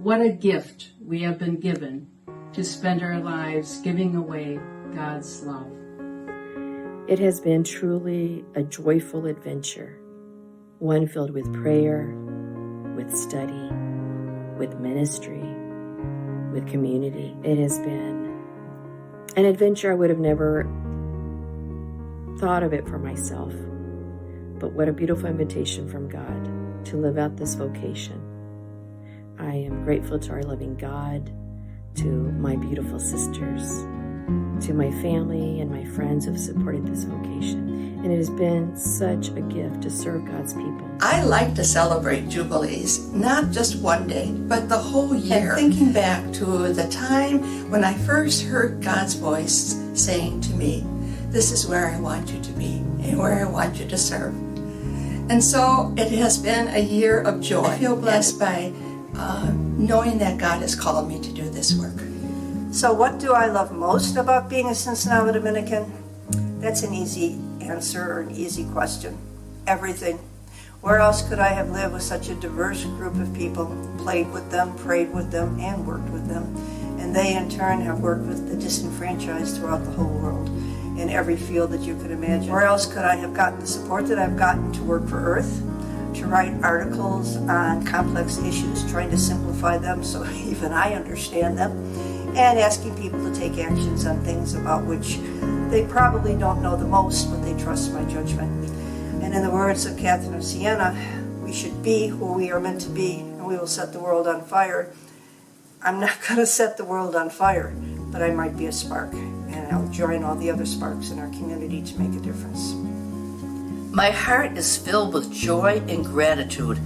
What a gift we have been given to spend our lives giving away God's love. It has been truly a joyful adventure, one filled with prayer, with study, with ministry, with community. It has been an adventure I would have never thought of it for myself. But what a beautiful invitation from God to live out this vocation. I am grateful to our loving God, to my beautiful sisters, to my family and my friends who have supported this vocation. And it has been such a gift to serve God's people. I like to celebrate Jubilees, not just one day, but the whole year. And thinking back to the time when I first heard God's voice saying to me, this is where I want you to be and where I want you to serve. And so it has been a year of joy. I feel blessed by knowing that God has called me to do this work. So what do I love most about being a Cincinnati Dominican? That's an easy answer or an easy question. Everything. Where else could I have lived with such a diverse group of people, played with them, prayed with them, and worked with them? And they in turn have worked with the disenfranchised throughout the whole world in every field that you could imagine. Where else could I have gotten the support that I've gotten to work for Earth, to write articles on complex issues, trying to simplify them so even I understand them, and asking people to take actions on things about which they probably don't know the most, but they trust my judgment. And in the words of Catherine of Siena, we should be who we are meant to be, and we will set the world on fire. I'm not going to set the world on fire, but I might be a spark, and I'll join all the other sparks in our community to make a difference. My heart is filled with joy and gratitude.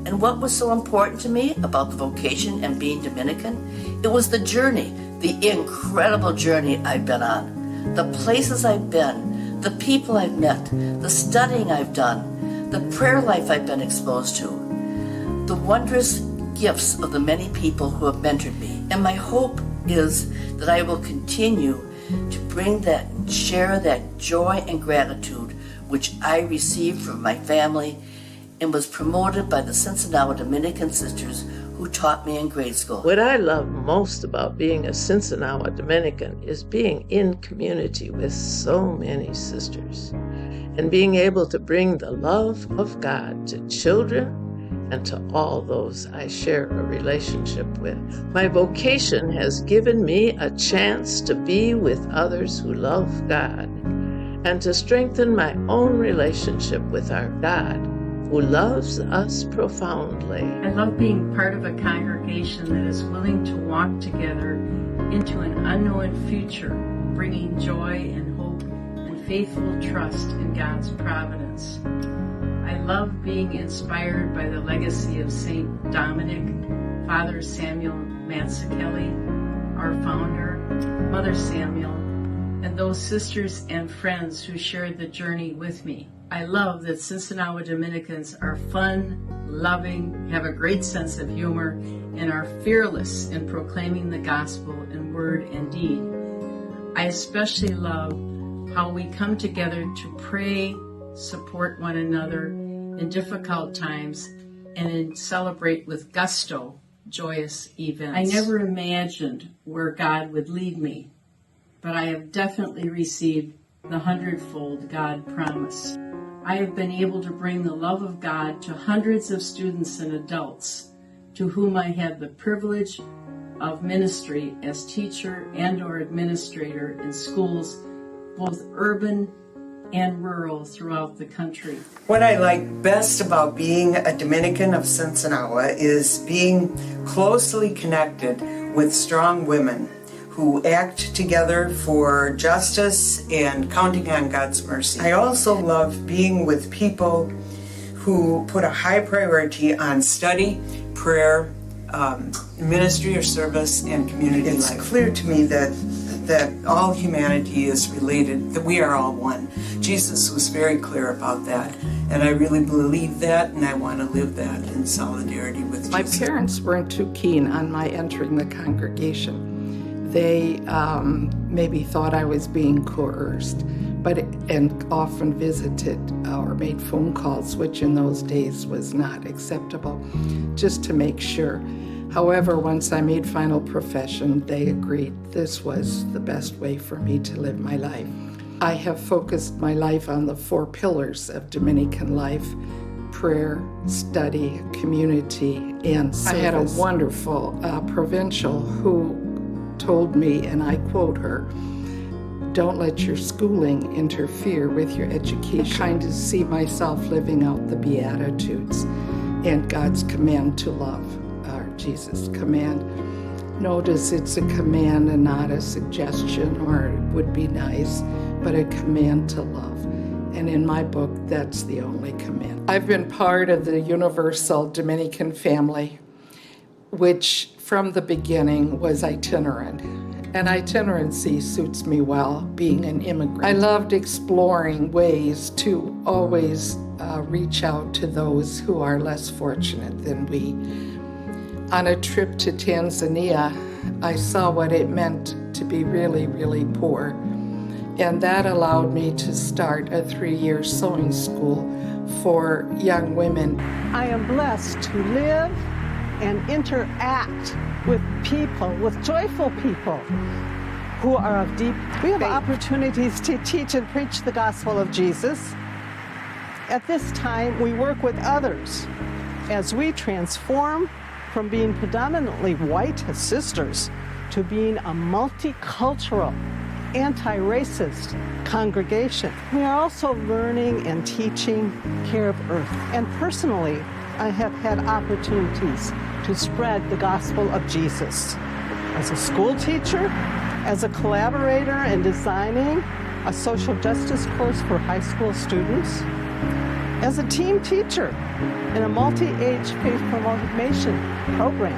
And what was so important to me about the vocation and being Dominican? It was the journey, the incredible journey I've been on. The places I've been, the people I've met, the studying I've done, the prayer life I've been exposed to, the wondrous gifts of the many people who have mentored me. And my hope is that I will continue to bring that, share that joy and gratitude which I received from my family and was promoted by the Cincinnati Dominican sisters who taught me in grade school. What I love most about being a Cincinnati Dominican is being in community with so many sisters and being able to bring the love of God to children and to all those I share a relationship with. My vocation has given me a chance to be with others who love God and to strengthen my own relationship with our God, who loves us profoundly. I love being part of a congregation that is willing to walk together into an unknown future, bringing joy and hope and faithful trust in God's providence. I love being inspired by the legacy of St. Dominic, Father Samuel Mazzucchelli, our founder, Mother Samuel, and those sisters and friends who shared the journey with me. I love that Cincinnati Dominicans are fun, loving, have a great sense of humor, and are fearless in proclaiming the gospel in word and deed. I especially love how we come together to pray, support one another in difficult times, and celebrate with gusto joyous events. I never imagined where God would lead me, but I have definitely received the 100-fold God promise. I have been able to bring the love of God to hundreds of students and adults to whom I had the privilege of ministry as teacher and or administrator in schools, both urban and rural throughout the country. What I like best about being a Dominican of Cincinnati is being closely connected with strong women who act together for justice and counting on God's mercy. I also love being with people who put a high priority on study, prayer, ministry or service, and community life. It's clear to me that all humanity is related, that we are all one. Jesus was very clear about that, and I really believe that, and I want to live that in solidarity with Jesus. My parents weren't too keen on my entering the congregation. They maybe thought I was being coerced, and often visited or made phone calls, which in those days was not acceptable, just to make sure. However, once I made final profession, they agreed this was the best way for me to live my life. I have focused my life on the 4 pillars of Dominican life: prayer, study, community, and service. I had a wonderful provincial who told me, and I quote her, "Don't let your schooling interfere with your education." I kind of see myself living out the Beatitudes and God's command to love, or Jesus' command. Notice it's a command and not a suggestion or it would be nice, but a command to love. And in my book, that's the only command. I've been part of the universal Dominican family, which from the beginning was itinerant. And itinerancy suits me well, being an immigrant. I loved exploring ways to always reach out to those who are less fortunate than we. On a trip to Tanzania, I saw what it meant to be really, really poor. And that allowed me to start a 3-year sewing school for young women. I am blessed to live and interact with people, with joyful people who are of deep faith. We have opportunities to teach and preach the gospel of Jesus. At this time, we work with others as we transform from being predominantly white sisters to being a multicultural, anti-racist congregation. We are also learning and teaching care of earth. And personally, I have had opportunities to spread the gospel of Jesus. As a school teacher, as a collaborator in designing a social justice course for high school students, as a team teacher in a multi-age faith formation program.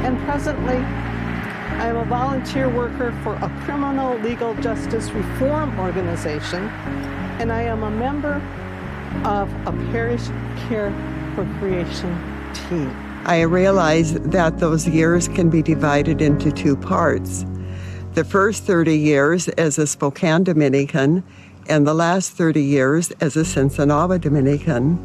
And presently, I am a volunteer worker for a criminal legal justice reform organization, and I am a member of a parish care for creation team. I realize that those years can be divided into 2 parts. The first 30 years as a Spokane Dominican and the last 30 years as a Cincinnati Dominican.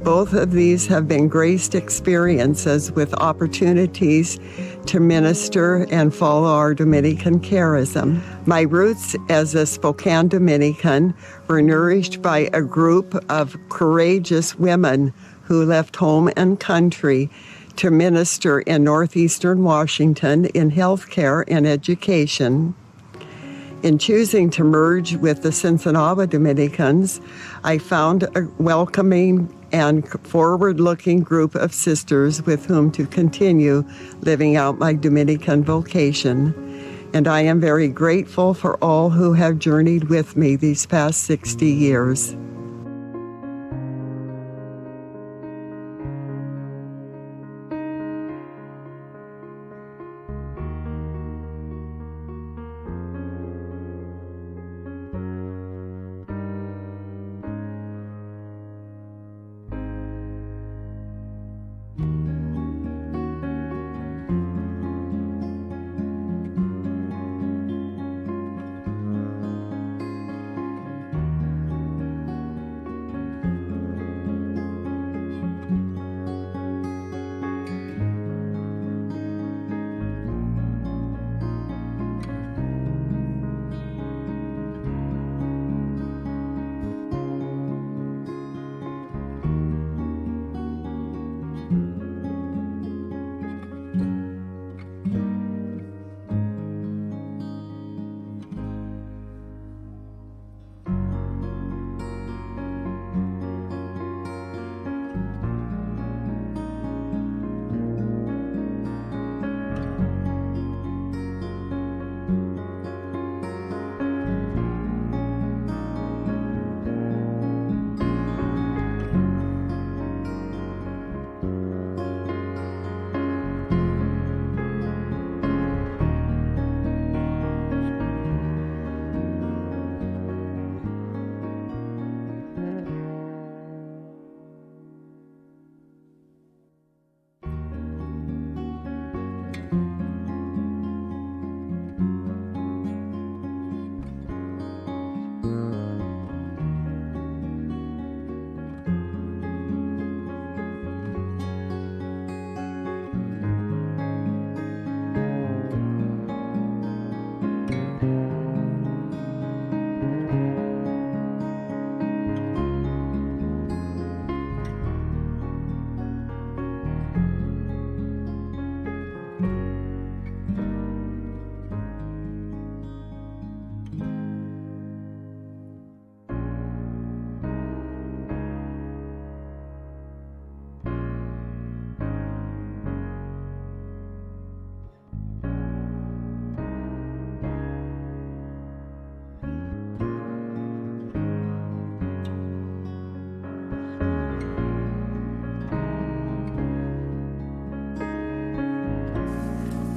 Both of these have been graced experiences with opportunities to minister and follow our Dominican charism. My roots as a Spokane Dominican were nourished by a group of courageous women who left home and country to minister in northeastern Washington in healthcare and education. In choosing to merge with the Cincinnati Dominicans, I found a welcoming and forward-looking group of sisters with whom to continue living out my Dominican vocation. And I am very grateful for all who have journeyed with me these past 60 years.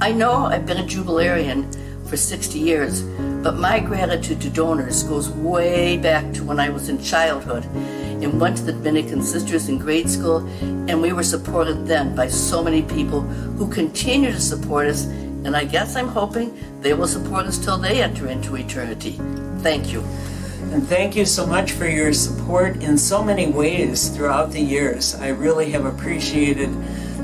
I know I've been a jubilarian for 60 years, but my gratitude to donors goes way back to when I was in childhood and went to the Dominican Sisters in grade school, and we were supported then by so many people who continue to support us, and I guess I'm hoping they will support us till they enter into eternity. Thank you. And thank you so much for your support in so many ways throughout the years. I really have appreciated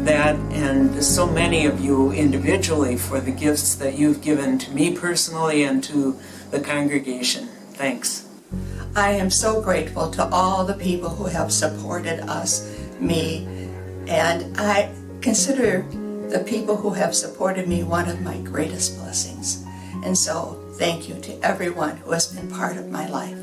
that, and so many of you individually for the gifts that you've given to me personally and to the congregation. Thanks. I am so grateful to all the people who have supported us, me, and I consider the people who have supported me one of my greatest blessings. And so, thank you to everyone who has been part of my life.